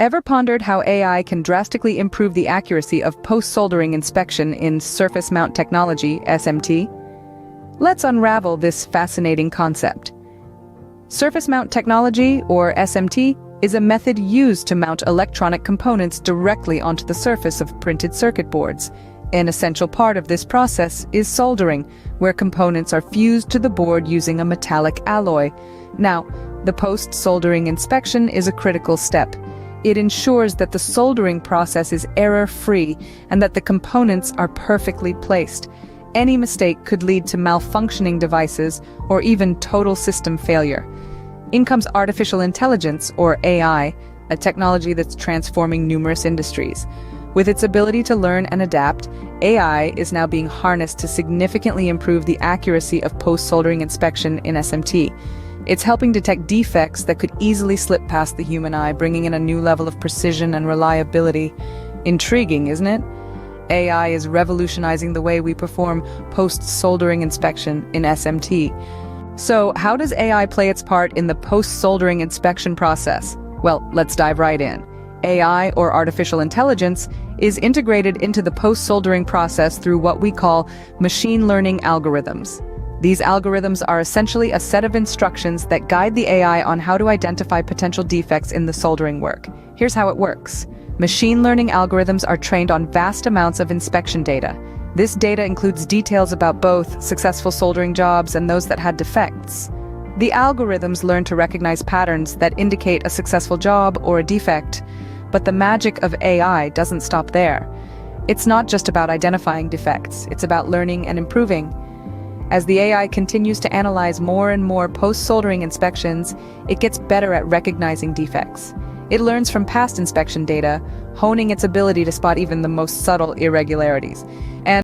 Ever pondered how AI can drastically improve the accuracy of post-soldering inspection in surface mount technology, SMT? Let's unravel this fascinating concept. Surface mount technology, or SMT, is a method used to mount electronic components directly onto the surface of printed circuit boards. An essential part of this process is soldering, where components are fused to the board using a metallic alloy. Now, the post-soldering inspection is a critical step. It ensures that the soldering process is error-free and that the components are perfectly placed. Any mistake could lead to malfunctioning devices or even total system failure. In comes artificial intelligence, or AI, a technology that's transforming numerous industries. With its ability to learn and adapt, AI is now being harnessed to significantly improve the accuracy of post-soldering inspection in SMT. It's helping detect defects that could easily slip past the human eye, bringing in a new level of precision and reliability. Intriguing, isn't it? AI is revolutionizing the way we perform post-soldering inspection in SMT. So, how does AI play its part in the post-soldering inspection process? Well, let's dive right in. AI, or artificial intelligence, is integrated into the post-soldering process through what we call machine learning algorithms. These algorithms are essentially a set of instructions that guide the AI on how to identify potential defects in the soldering work. Here's how it works. Machine learning algorithms are trained on vast amounts of inspection data. This data includes details about both successful soldering jobs and those that had defects. The algorithms learn to recognize patterns that indicate a successful job or a defect. But the magic of AI doesn't stop there. It's not just about identifying defects, it's about learning and improving. As the AI continues to analyze more and more post-soldering inspections, it gets better at recognizing defects. It learns from past inspection data, honing its ability to spot even the most subtle irregularities. And